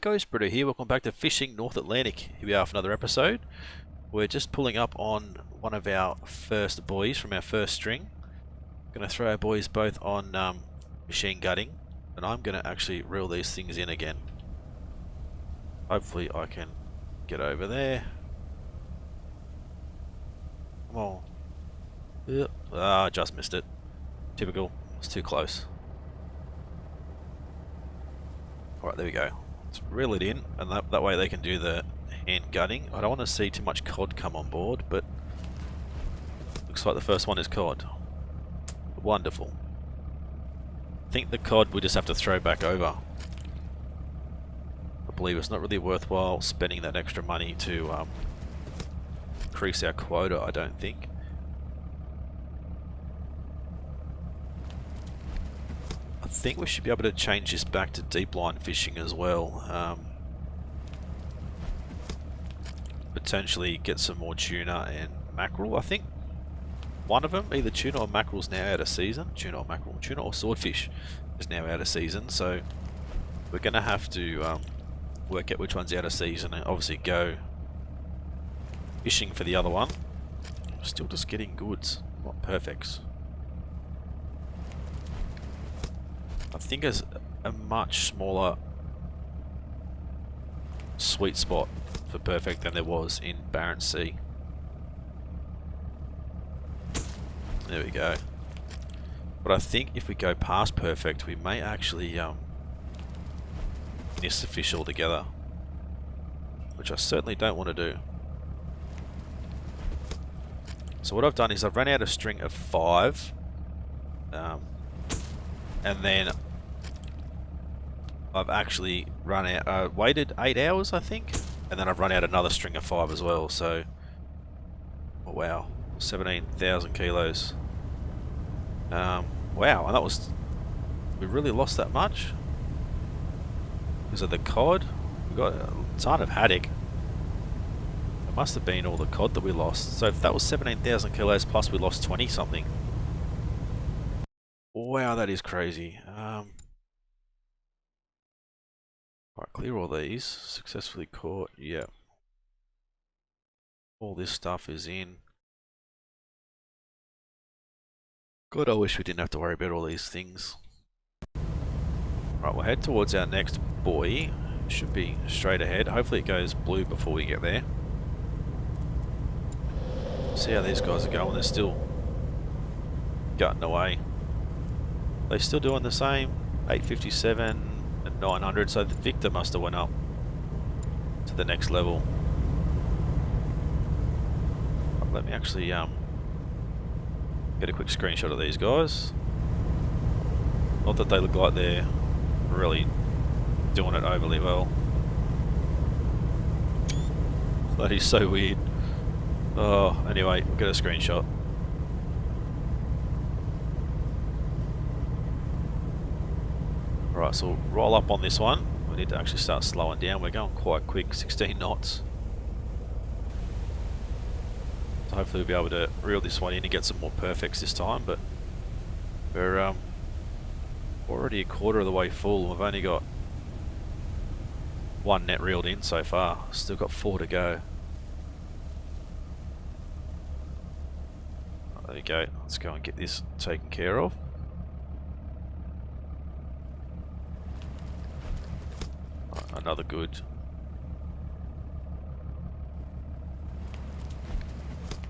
Ghost Britto here, welcome back to Fishing North Atlantic. Here we are for another episode. We're just pulling up on one of our first buoys from our first string. Going to throw our buoys both on machine gutting, and I'm going to actually reel these things in again. Hopefully I can get over there. Come on. I just missed it. Typical, it's too close. Alright, there we go. Let's reel it in, and that way they can do the hand gutting. I don't want to see too much cod come on board, but looks like the first one is cod. Wonderful. I think the cod we just have to throw back over. I believe it's not really worthwhile spending that extra money to increase our quota, I don't think. I think we should be able to change this back to deep line fishing as well. Potentially get some more tuna and mackerel. I think one of them, either tuna or mackerel, is now out of season. Tuna or mackerel, tuna or swordfish is now out of season. So we're going to have to work out which one's out of season and obviously go fishing for the other one. Still just getting goods, not perfects. I think there's a much smaller sweet spot for perfect than there was in Barents Sea. There we go. But I think if we go past perfect, we may actually miss the fish altogether, which I certainly don't want to do. So what I've done is I've run out a string of 5. And then I've actually run out, waited 8 hours I think, and then I've run out another string of 5 as well, so, oh wow, 17,000 kilos. Wow, and that was, we really lost that much? Because of the cod? We got a ton of haddock. It must have been all the cod that we lost, so if that was 17,000 kilos plus we lost 20 something. Wow, that is crazy. Right, clear all these. Successfully caught. Yeah. All this stuff is in. God, I wish we didn't have to worry about all these things. Right, we'll head towards our next buoy. Should be straight ahead. Hopefully it goes blue before we get there. See how these guys are going. They're still gutting away. They're still doing the same, 857 and 900, so the Victor must have went up to the next level. Let me actually get a quick screenshot of these guys. Not that they look like they're really doing it overly well. That is so weird. Oh, anyway, we'll get a screenshot. Right, so we'll roll up on this one. We need to actually start slowing down. We're going quite quick, 16 knots. So hopefully we'll be able to reel this one in and get some more perfects this time, but we're already a quarter of the way full. We've only got 1 net reeled in so far. Still got 4 to go. Right, there you go. Let's go and get this taken care of. Another good.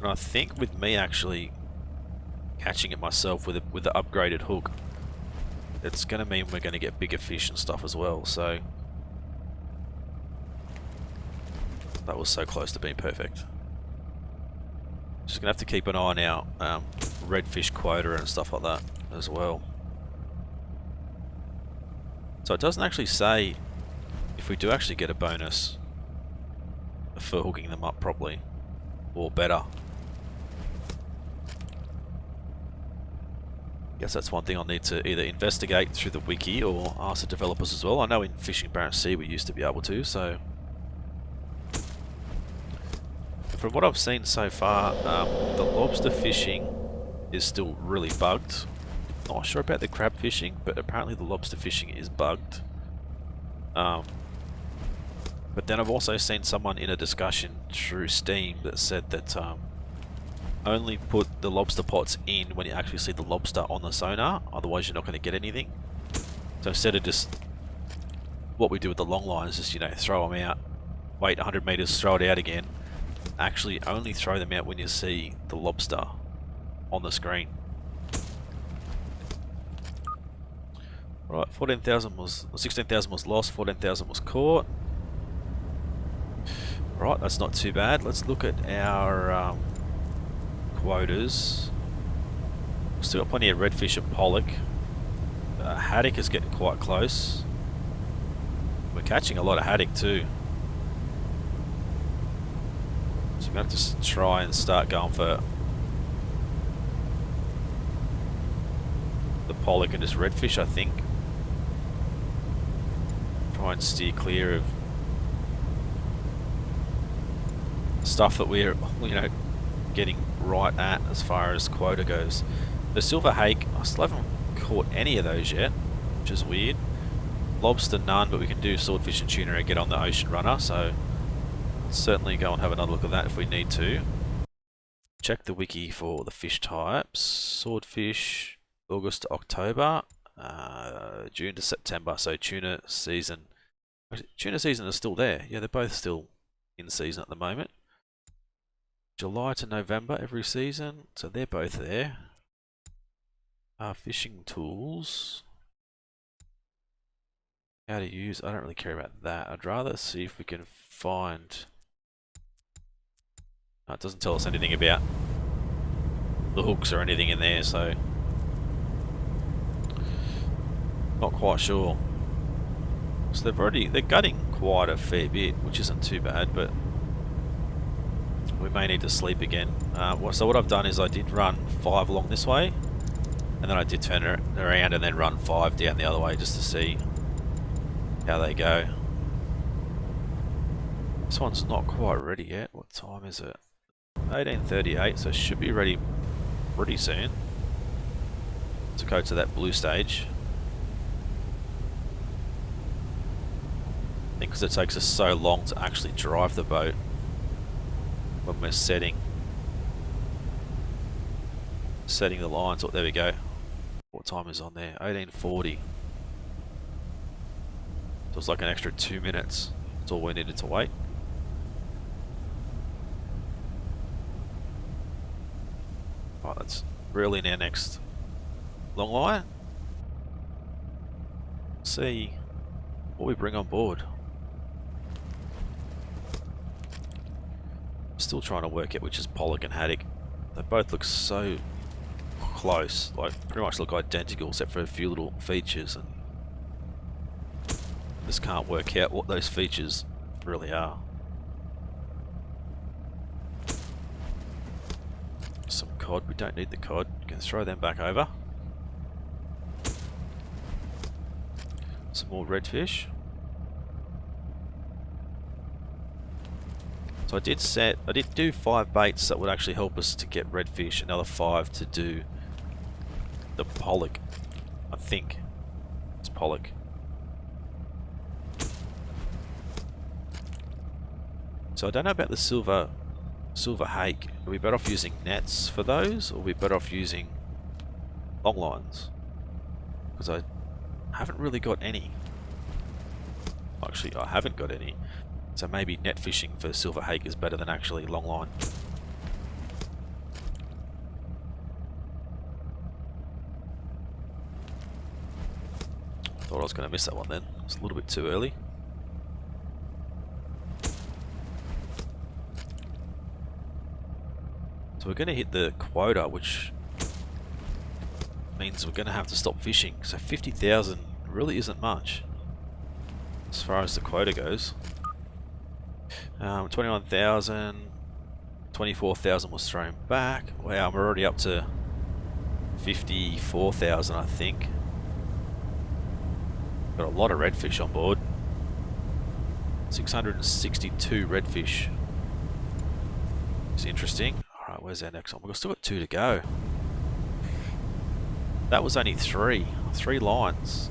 And I think with me actually catching it myself with the upgraded hook, it's going to mean we're going to get bigger fish and stuff as well. So that was so close to being perfect. Just going to have to keep an eye on our redfish quota and stuff like that as well. So it doesn't actually say if we do actually get a bonus for hooking them up properly, or better. Guess that's one thing I'll need to either investigate through the wiki or ask the developers as well. I know in Fishing Barents Sea we used to be able to, so from what I've seen so far, the lobster fishing is still really bugged. Not sure about the crab fishing, but apparently the lobster fishing is bugged. But then I've also seen someone in a discussion through Steam that said that only put the lobster pots in when you actually see the lobster on the sonar, otherwise you're not going to get anything. So instead of just what we do with the long lines, just, you know, throw them out, wait 100 meters, throw it out again, actually only throw them out when you see the lobster on the screen. Right, 16,000 was lost, 14,000 was caught. Right, that's not too bad. Let's look at our quotas. We've still got plenty of redfish and pollock. Haddock is getting quite close. We're catching a lot of haddock too. So we're going to have to try and start going for the pollock and just redfish, I think. Try and steer clear of stuff that we're, you know, getting right at as far as quota goes. The silver hake, I still haven't caught any of those yet, which is weird. Lobster, none, but we can do swordfish and tuna and get on the ocean runner, so let's certainly go and have another look at that if we need to. Check the wiki for the fish types. Swordfish, August to October, June to September, so tuna season. Actually, tuna season is still there. Yeah, they're both still in season at the moment. July to November every season, so they're both there. Fishing tools. How to use, I don't really care about that. I'd rather see if we can find... No, it doesn't tell us anything about the hooks or anything in there, so... Not quite sure. So they're gutting quite a fair bit, which isn't too bad, but we may need to sleep again. So what I've done is I did run 5 along this way, and then I did turn it around and then run 5 down the other way just to see how they go. This one's not quite ready yet. What time is it? 18:38, so it should be ready pretty soon to go to that blue stage. I think because it takes us so long to actually drive the boat when we're setting the lines. Oh, there we go. What time is on there? 18:40. So it's like an extra 2 minutes. That's all we needed to wait. Right, let's reel in our next long line. See what we bring on board. Still trying to work out which is pollock and haddock. They both look so close, like pretty much look identical except for a few little features, and just can't work out what those features really are. Some cod, we don't need the cod, can throw them back over. Some more redfish. So I did do 5 baits that would actually help us to get redfish, another 5 to do the pollock. I think it's pollock. So I don't know about the silver hake. Are we better off using nets for those, or are we better off using long lines? Because I haven't really got any. Actually, I haven't got any. So maybe net fishing for silver hake is better than actually long line. Thought I was going to miss that one then. It's a little bit too early. So we're going to hit the quota, which means we're going to have to stop fishing. So 50,000 really isn't much as far as the quota goes. 21,000, 24,000 was thrown back. Wow, we're already up to 54,000, I think. Got a lot of redfish on board. 662 redfish. It's interesting. Alright, where's our next one? We've still got 2 to go. That was only 3 lines.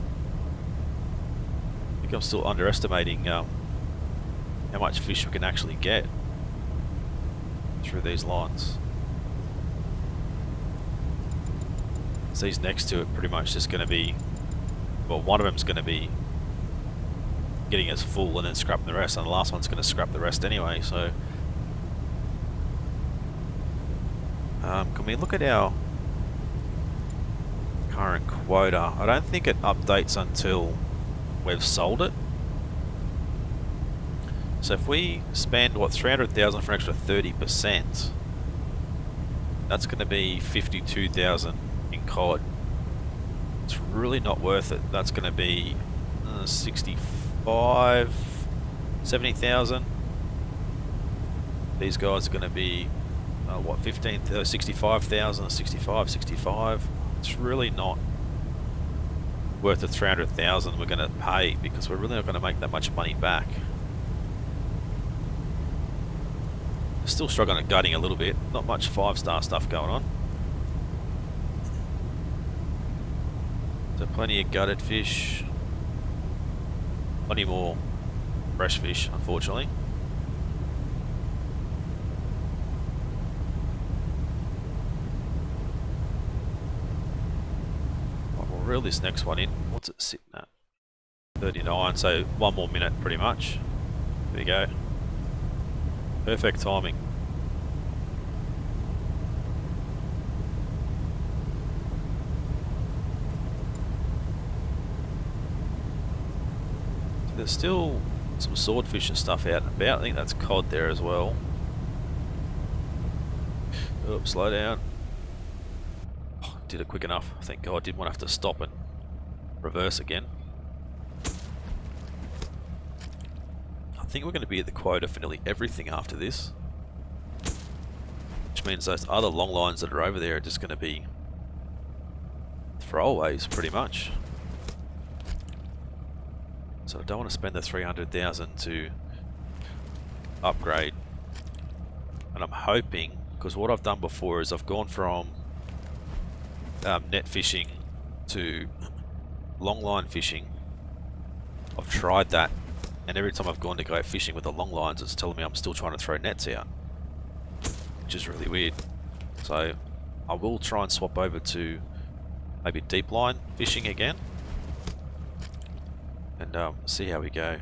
I think I'm still underestimating how much fish we can actually get through these lines. So these next to it pretty much just going to be, well, one of them's going to be getting us full and then scrapping the rest, and the last one's going to scrap the rest anyway. So can we look at our current quota? I don't think it updates until we've sold it. So if we spend, what, 300,000 for an extra 30%, that's going to be 52,000 in COD. It's really not worth it. That's going to be 65, 70,000. These guys are going to be, what, 65,000, 65. It's really not worth the 300,000 we're going to pay, because we're really not going to make that much money back. Still struggling at gutting a little bit. Not much 5-star stuff going on. So plenty of gutted fish. Plenty more fresh fish, unfortunately. Right, we'll reel this next one in. What's it sitting at? 39, so 1 more minute pretty much. There we go. Perfect timing. There's still some swordfish and stuff out and about. I think that's cod there as well. Oops, slow down. Oh, did it quick enough. Thank God. Didn't want to have to stop and reverse again. I think we're going to be at the quota for nearly everything after this, which means those other long lines that are over there are just going to be throwaways pretty much. So I don't want to spend the 300,000 to upgrade. And I'm hoping, because what I've done before is I've gone from net fishing to long line fishing. I've tried that, and every time I've gone to go fishing with the long lines, it's telling me I'm still trying to throw nets out, which is really weird. So I will try and swap over to maybe deep line fishing again, and see how we go.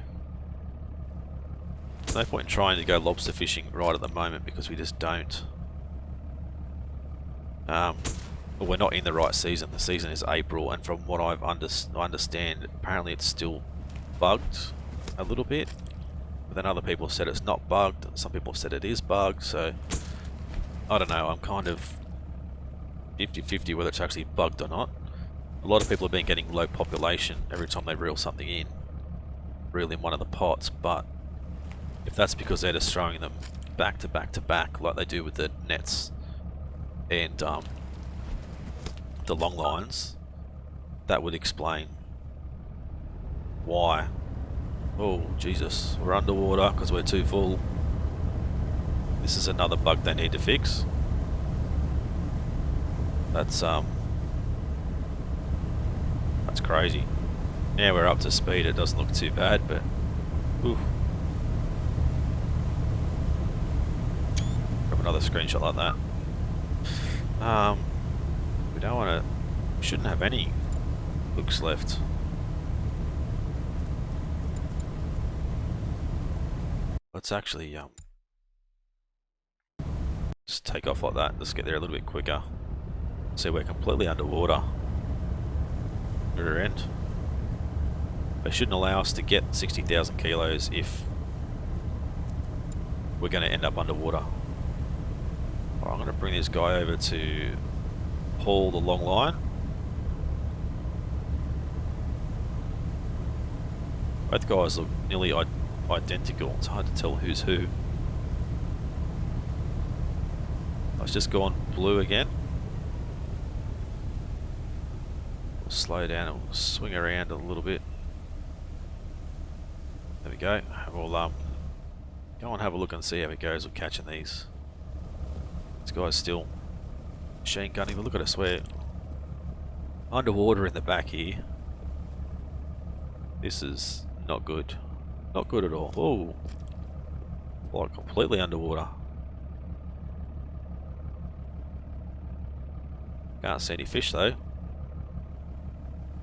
There's no point in trying to go lobster fishing right at the moment, because we just don't. Well, we're not in the right season. The season is April, and from what I understand, apparently it's still bugged a little bit. But then other people said it's not bugged. Some people said it is bugged. So I don't know. I'm kind of 50-50 whether it's actually bugged or not. A lot of people have been getting low population every time they reel something in one of the pots, but if that's because they're just throwing them back to back to back like they do with the nets and the long lines, that would explain why. Oh Jesus, we're underwater because we're too full. This is another bug they need to fix. That's crazy. Now we're up to speed. It doesn't look too bad, but ooh. Grab another screenshot like that. We don't want to. We shouldn't have any Luxe left. Let's actually just take off like that. Let's get there a little bit quicker. See, we're completely underwater at our end. They shouldn't allow us to get 60,000 kilos if we're going to end up underwater. Right, I'm going to bring this guy over to haul the long line. Both guys look nearly identical. It's hard to tell who's who. Let's just go on blue again. We'll slow down and we'll swing around a little bit. There we go. We'll go and have a look and see how it goes with catching these. This guy's still machine gunning, but look at us, we're underwater in the back here. This is not good. Not good at all. Oh, Like completely underwater. Can't see any fish though.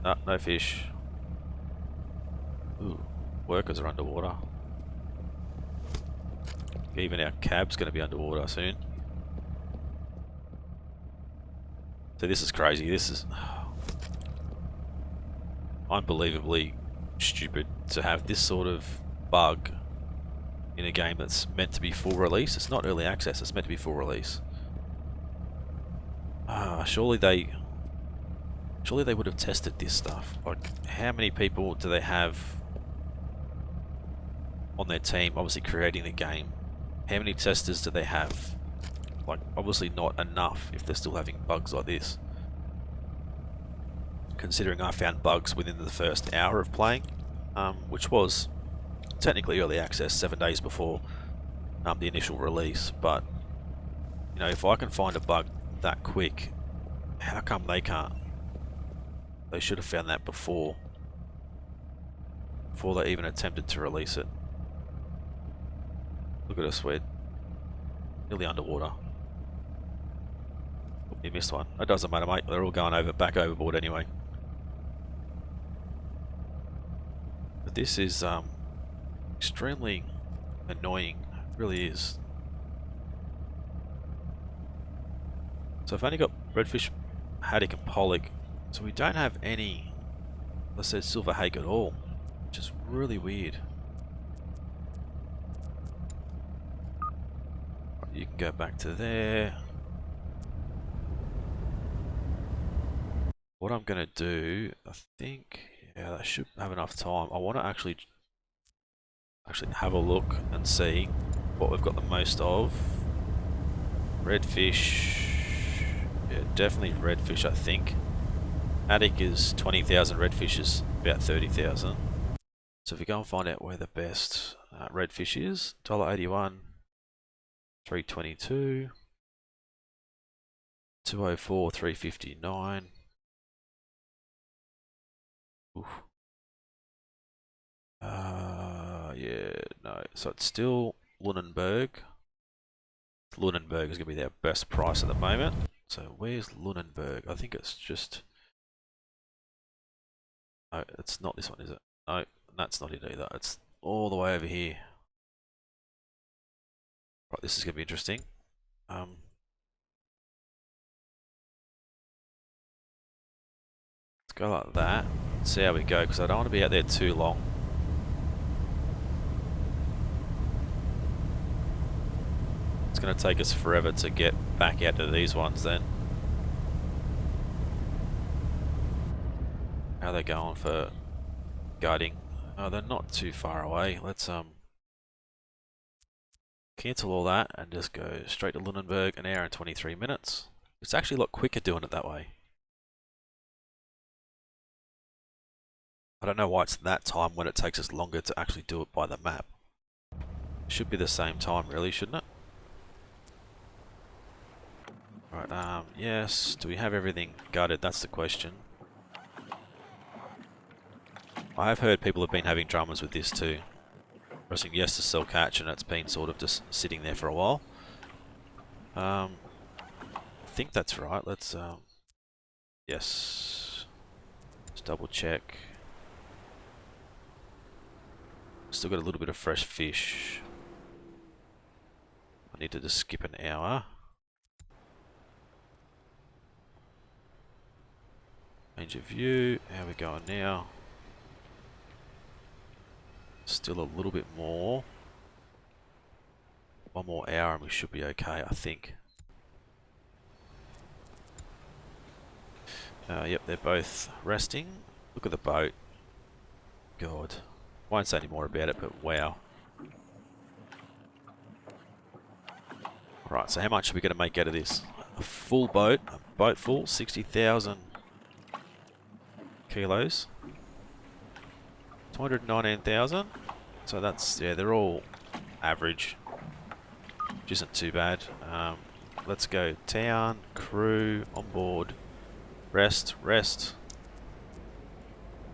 No, no fish. Ooh, workers are underwater. Even our cab's going to be underwater soon. So this is crazy. This is unbelievably stupid to have this sort of bug in a game that's meant to be full release. It's not early access, it's meant to be full release. Surely they would have tested this stuff. Like, how many people do they have on their team obviously creating the game? How many testers do they have? Like, obviously not enough if they're still having bugs like this. Considering I found bugs within the first hour of playing, which was technically early access 7 days before the initial release, but you know, if I can find a bug that quick, how come they can't? They should have found that before they even attempted to release it. Look at us, we're nearly underwater. Oh, you missed one. That doesn't matter, mate. They're all going back overboard anyway. But this is extremely annoying. It really is. So I've only got redfish, haddock and pollock, so we don't have any, let's say, silver hake at all, which is really weird. You can go back to there. What I'm going to do, I think, yeah, that should have enough time. I want to actually have a look and see what we've got the most of. Redfish, yeah, definitely redfish, I think. Haddock is 20,000, redfish is about 30,000. So if we go and find out where the best redfish is, $1.81, 322, 204, 359. Oof. Yeah, no. So it's still Lunenburg. Lunenburg is going to be their best price at the moment. So where's Lunenburg? I think it's just... No, it's not this one, is it? No, that's not it either. It's all the way over here. Right, this is going to be interesting. Let's go like that. See how we go, because I don't want to be out there too long. It's going to take us forever to get back out to these ones then. How are they going for guiding? Oh, they're not too far away. Let's cancel all that and just go straight to Lunenburg, an hour and 23 minutes. It's actually a lot quicker doing it that way. I don't know why it's that time when it takes us longer to actually do it by the map. Should be the same time really, shouldn't it? Right, yes. Do we have everything gutted? That's the question. I have heard people have been having dramas with this too. Pressing yes to sell catch and it's been sort of just sitting there for a while. I think that's right. Let's, yes. Just double check. Still got a little bit of fresh fish. I need to just skip an hour. Range of view. How are we going now? Still a little bit more. One more hour and we should be okay, I think. Yep, they're both resting. Look at the boat. God. Won't say any more about it, but wow. Right, so how much are we going to make out of this? A full boat, a boat full, 60,000 kilos. 219,000. So that's, yeah, they're all average, which isn't too bad. Let's go town, crew, on board, rest.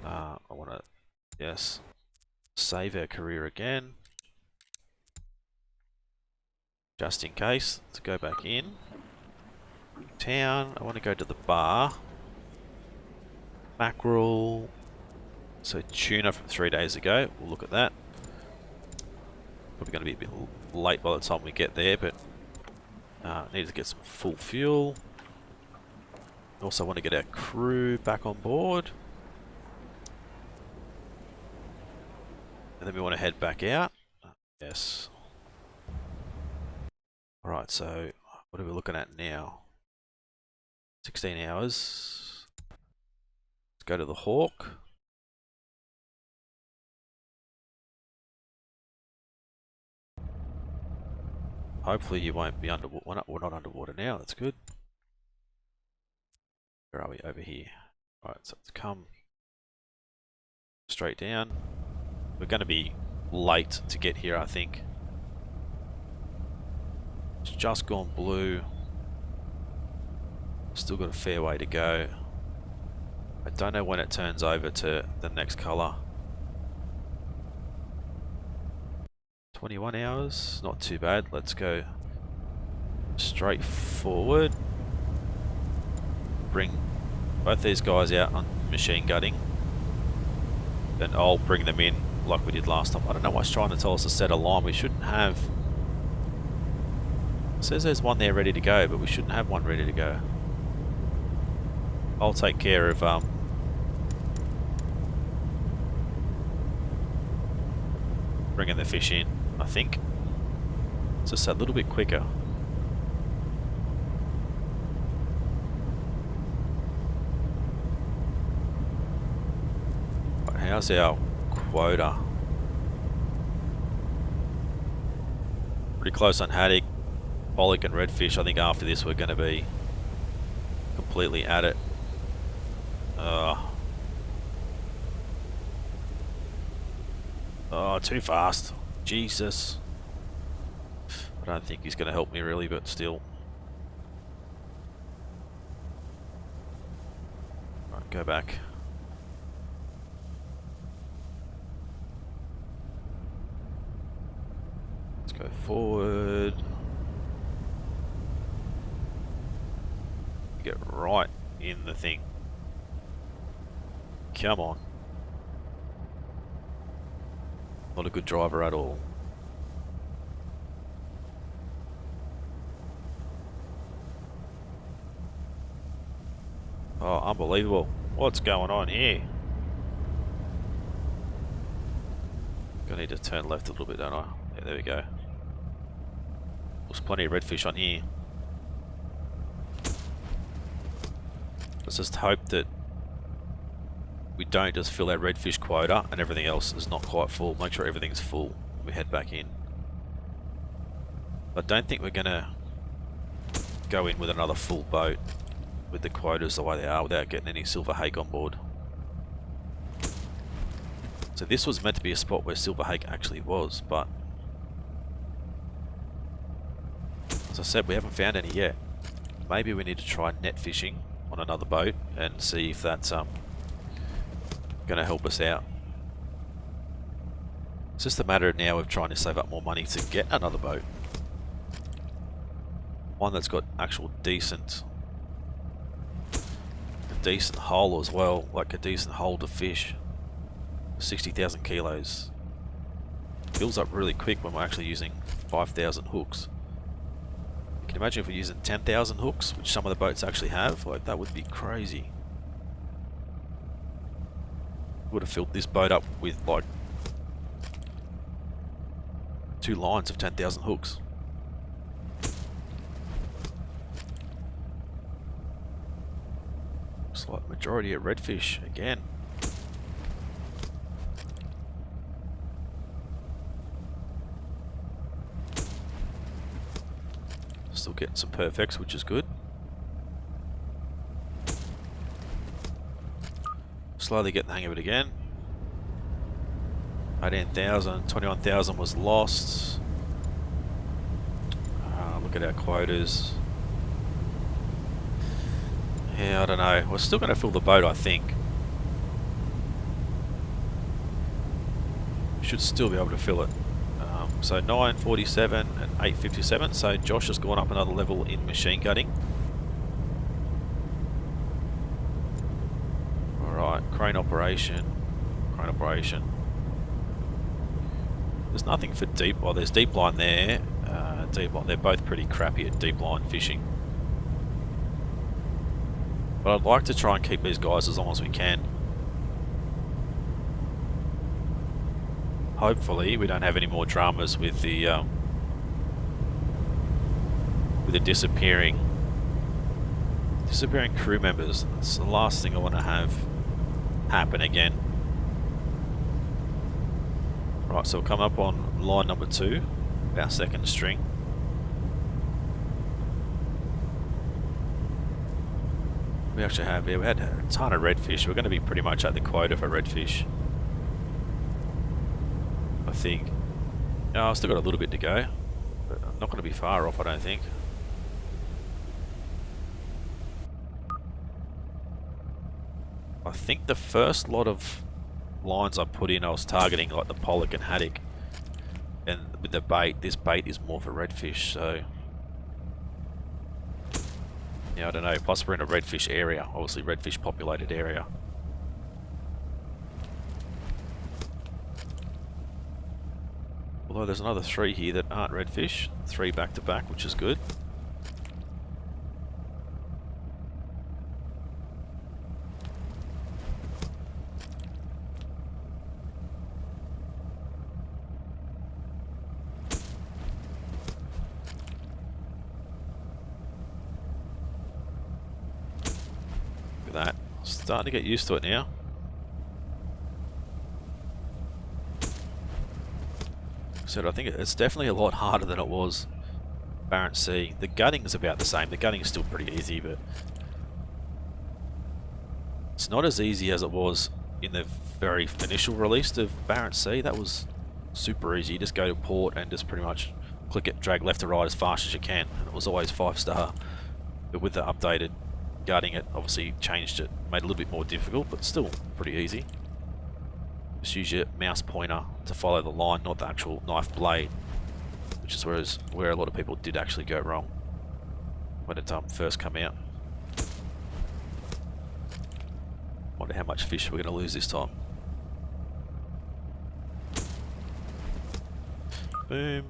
I want to, yes, save our career again. Just in case, let's go back in. Town, I want to go to the bar. Mackerel. So tuna from 3 days ago, we'll look at that. Probably going to be a bit late by the time we get there, but need to get some full fuel. Also want to get our crew back on board. And then we want to head back out. Yes. Alright, so what are we looking at now? 16 hours. Let's go to the Hawk. Hopefully you won't be underwater. We're not underwater now, that's good. Where are we? Over here. Alright, so let's come straight down. We're going to be late to get here, I think. It's just gone blue. Still got a fair way to go. I don't know when it turns over to the next colour. 21 hours, not too bad. Let's go straight forward. Bring both these guys out on machine gutting. Then I'll bring them in like we did last time. I don't know why it's trying to tell us to set a line. We shouldn't have. It says there's one there ready to go, but we shouldn't have one ready to go. I'll take care of bringing the fish in, I think. It's just a little bit quicker. But how's our quota? Pretty close on haddock, pollock and redfish. I think after this we're going to be completely at it. Oh, too fast. Jesus. I don't think he's going to help me really, but still. Right, go back. Let's go forward. Get right in the thing. Come on. Not a good driver at all. Oh, unbelievable. What's going on here? Gonna need to turn left a little bit, don't I? Yeah, there we go. There's plenty of redfish on here. Let's just hope that we don't just fill our redfish quota and everything else is not quite full. Make sure everything's full when we head back in. I don't think we're going to go in with another full boat with the quotas the way they are without getting any silver hake on board. So this was meant to be a spot where silver hake actually was, but as I said, we haven't found any yet. Maybe we need to try net fishing on another boat and see if that's going to help us out. It's just a matter now of trying to save up more money to get another boat. One that's got actual decent hull as well, like a decent hull to fish. 60,000 kilos. Fills up really quick when we're actually using 5,000 hooks. You can imagine if we're using 10,000 hooks, which some of the boats actually have, like that would be crazy. Would have filled this boat up with like 2 lines of 10,000 hooks. Looks like majority of redfish again. Still getting some perfects, which is good. Slowly getting the hang of it again. 18,000, 21,000 was lost. Look at our quotas. Yeah, I don't know. We're still going to fill the boat, I think. We should still be able to fill it. So 947 and 857. So Josh has gone up another level in machine gutting. Alright, crane operation. Crane operation. There's nothing for deep. Well, there's deep line there. Deep line. They're both pretty crappy at deep line fishing. But I'd like to try and keep these guys as long as we can. Hopefully we don't have any more dramas with the disappearing crew members. That's the last thing I want to have happen again. Right, so we'll come up on line number 2, our second string. We actually have, we had a ton of redfish. We're going to be pretty much at the quota for redfish, I think. Oh, I've still got a little bit to go, but I'm not going to be far off, I don't think. I think the first lot of lines I put in, I was targeting like the pollock and haddock, and with the bait, this bait is more for redfish, so yeah, I don't know. Plus we're in a redfish area, obviously redfish populated area. Although there's another 3 here that aren't redfish, 3 back to back, which is good. That. Starting to get used to it now. So I think it's definitely a lot harder than it was Barents Sea. The gutting is about the same. The gutting is still pretty easy, but it's not as easy as it was in the very initial release of Barents Sea. That was super easy. You just go to port and just pretty much click it, drag left to right as fast as you can, and it was always 5-star. But with the updated gutting, it obviously changed it, made it a little bit more difficult, but still pretty easy. Just use your mouse pointer to follow the line, not the actual knife blade, which is where a lot of people did actually go wrong when it first came out. Wonder how much fish we're going to lose this time. Boom.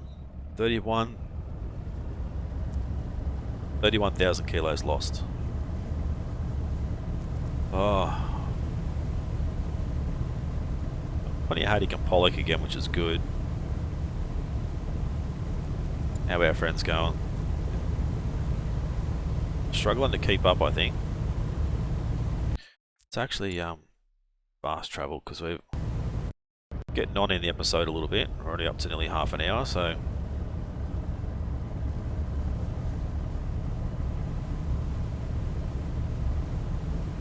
31,000 kilos lost. Oh. Plenty of haddock and pollock again, which is good. How are our friends going? Struggling to keep up, I think. It's actually fast travel because we're getting on in the episode a little bit. We're already up to nearly half an hour, so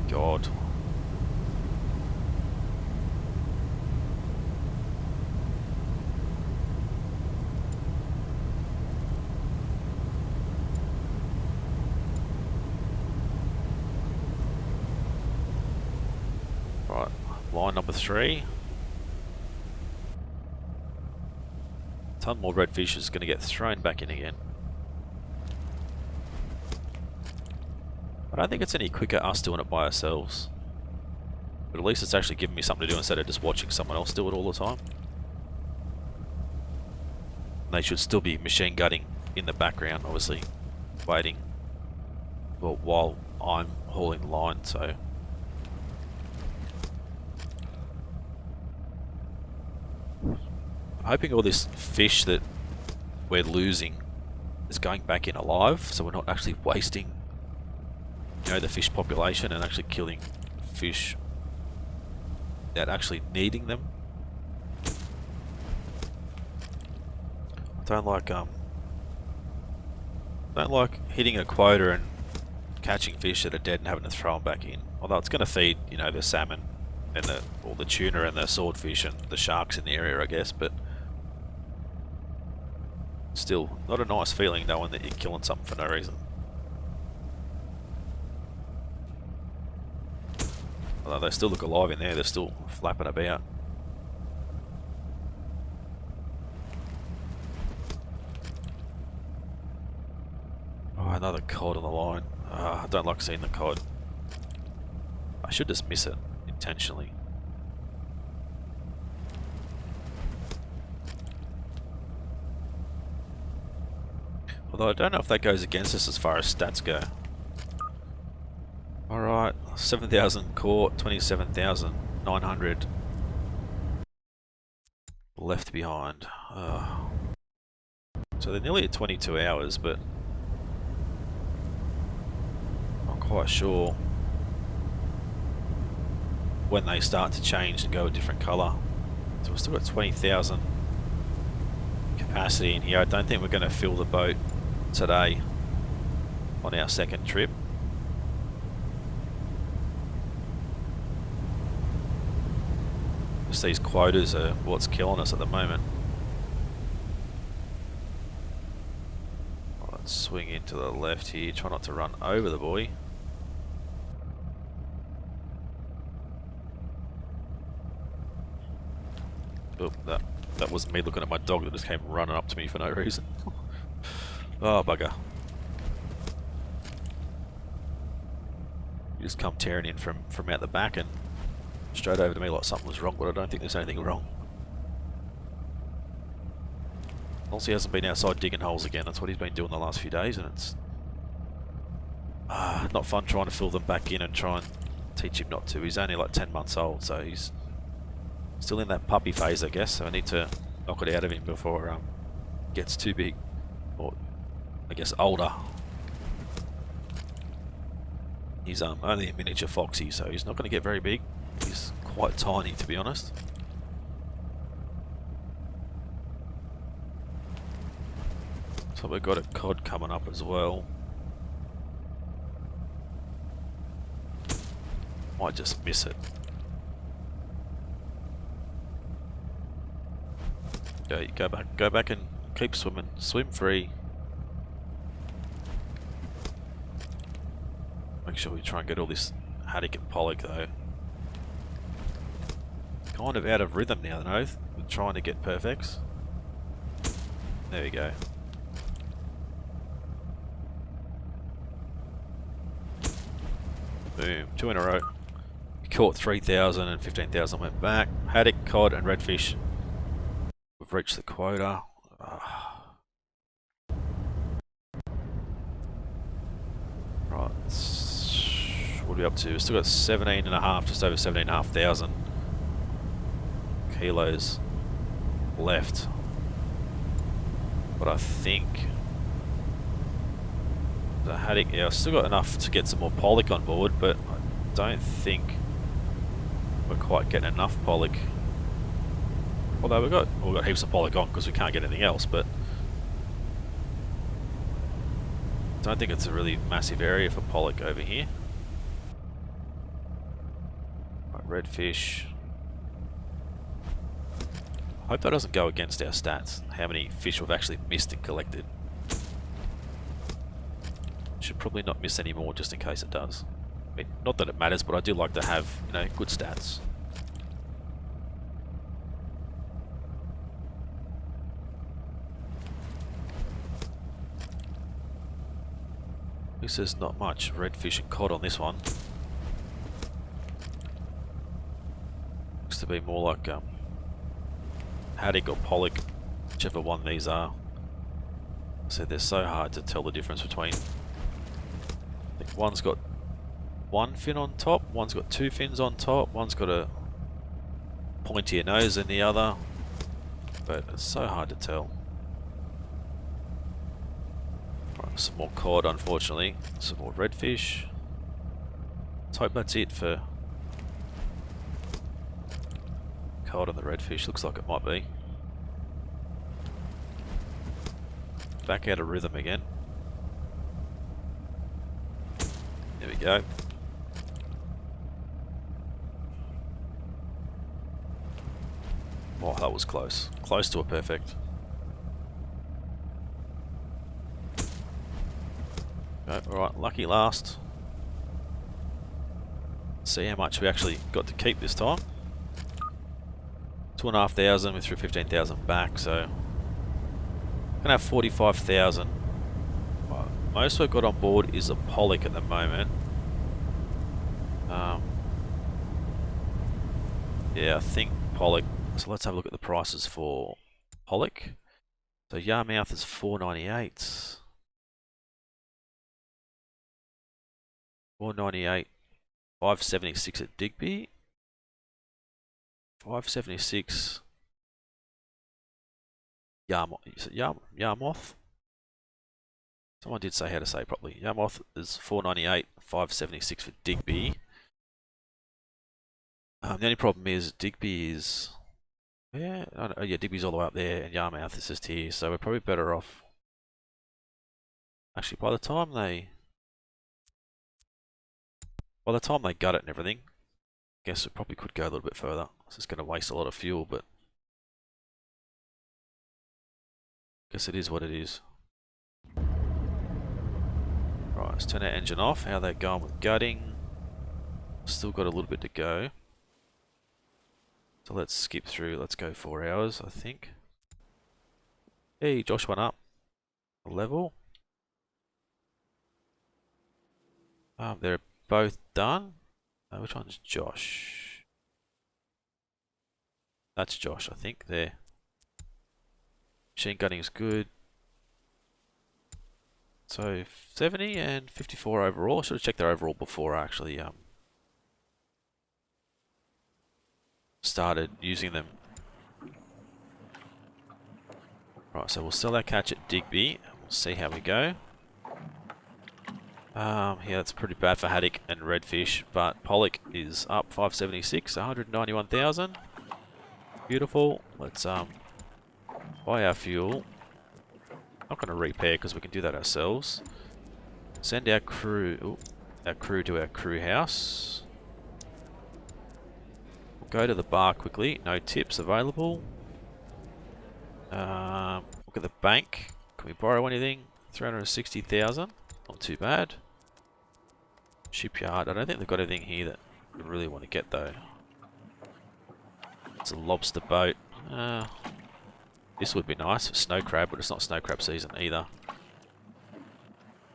God. Right, line number 3. A ton more redfish is going to get thrown back in again. I don't think it's any quicker us doing it by ourselves. But at least it's actually giving me something to do instead of just watching someone else do it all the time. And they should still be machine gutting in the background, obviously, waiting while I'm hauling the line, so. I'm hoping all this fish that we're losing is going back in alive, so we're not actually wasting, you know, the fish population and actually killing fish without actually needing them. I don't like hitting a quota and catching fish that are dead and having to throw them back in. Although it's going to feed, you know, the salmon and all the tuna and the swordfish and the sharks in the area, I guess, but still not a nice feeling knowing that you're killing something for no reason. Although they still look alive in there, they're still flapping about. another cod on the line. I don't like seeing the cod. I should just miss it intentionally. Although I don't know if that goes against us as far as stats go. Alright, 7,000 core, 27,900 left behind. So they're nearly at 22 hours, but not quite sure when they start to change and go a different colour. So we've still got 20,000 capacity in here. I don't think we're going to fill the boat today on our second trip. Just these quotas are what's killing us at the moment. Let's swing into the left here, try not to run over the buoy. Oh, that was me looking at my dog that just came running up to me for no reason. Oh, bugger. You just come tearing in from out the back and straight over to me like something was wrong, but I don't think there's anything wrong. Also, he hasn't been outside digging holes again. That's what he's been doing the last few days, and it's not fun trying to fill them back in and try and teach him not to. He's only like 10 months old, so he's still in that puppy phase, I guess. So I need to knock it out of him before it gets too big, or I guess older. He's only a miniature foxy, so he's not going to get very big. He's quite tiny, to be honest. So we've got a cod coming up as well. Might just miss it. Yeah, you go back and keep swimming. Swim free. Make sure we try and get all this haddock and pollock though. Kind of out of rhythm now, though, with trying to get perfects. There we go. Boom, 2 in a row. We caught 3,000 and 15,000 went back. Haddock, cod and redfish. We've reached the quota. Right, what are we up to? We've still got 17.5, just over 17,500 kilos left. But I think the haddock, yeah, I've still got enough to get some more pollock on board, but I don't think we're quite getting enough pollock. Although we've got heaps of pollock on because we can't get anything else, but I don't think it's a really massive area for pollock over here. Right, redfish. I hope that doesn't go against our stats, how many fish we've actually missed and collected. Should probably not miss any more just in case it does. I mean, not that it matters, but I do like to have, you know, good stats. At least there's not much redfish and cod on this one. Looks to be more like haddock or pollock, whichever one these are. So they're so hard to tell the difference between. I think one's got one fin on top, one's got 2 fins on top, one's got a pointier nose than the other, but it's so hard to tell. Right, some more cod, unfortunately, some more redfish. Let's hope that's it for cod and the redfish. Looks like it might be. Back out of rhythm again. There we go. Oh, that was close. Close to a perfect. Alright, lucky last. See how much we actually got to keep this time. 2,500, we threw 15,000 back, so gonna have 45,000. most we've got on board is a Pollock at the moment. Yeah, I think Pollock. So let's have a look at the prices for Pollock. So Yarmouth is $498. $498. $576 at Digby. $576. Yarmouth. Someone did say how to say it properly. Yarmouth is $498. $576 for Digby. The only problem is Digby is, yeah, Digby's all the way up there, and Yarmouth is just here, so we're probably better off. Actually, by the time they gut it and everything, I guess it probably could go a little bit further. It's just going to waste a lot of fuel, but I guess it is what it is. Right, let's turn our engine off. How they going with gutting? Still got a little bit to go. So let's skip through. Let's go 4 hours, I think. Hey, Josh went up a level. They're both done. Which one's Josh? That's Josh, I think. There. Machine gunning is good. So 70 and 54 overall. I should have checked their overall before I actually started using them. Right, so we'll sell our catch at Digby. We'll see how we go. Yeah, that's pretty bad for haddock and redfish, but Pollock is up 576, 191,000. Beautiful. Let's buy our fuel. Not going to repair because we can do that ourselves. Send our crew, to our crew house. We'll go to the bar quickly. No tips available. Look at the bank. Can we borrow anything? 360,000. Not too bad. Shipyard. I don't think they've got anything here that we really want to get though. It's a lobster boat. This would be nice for snow crab, but it's not snow crab season either.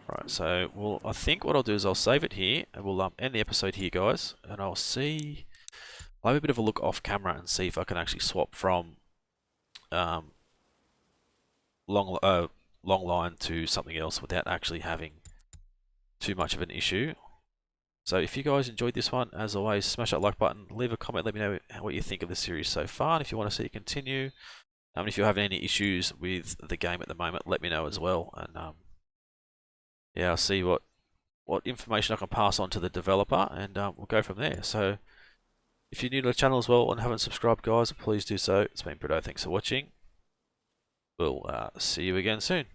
Right, so I think what I'll do is I'll save it here, and we'll end the episode here, guys. And I'll have a bit of a look off camera and see if I can actually swap from long line to something else without actually having too much of an issue. So if you guys enjoyed this one, as always, smash that like button, leave a comment, let me know what you think of the series so far, and if you want to see it continue. And if you're having any issues with the game at the moment, let me know as well. And yeah, I'll see what information I can pass on to the developer, and we'll go from there. So if you're new to the channel as well and haven't subscribed, guys, please do so. It's been Britto. Thanks for watching. We'll see you again soon.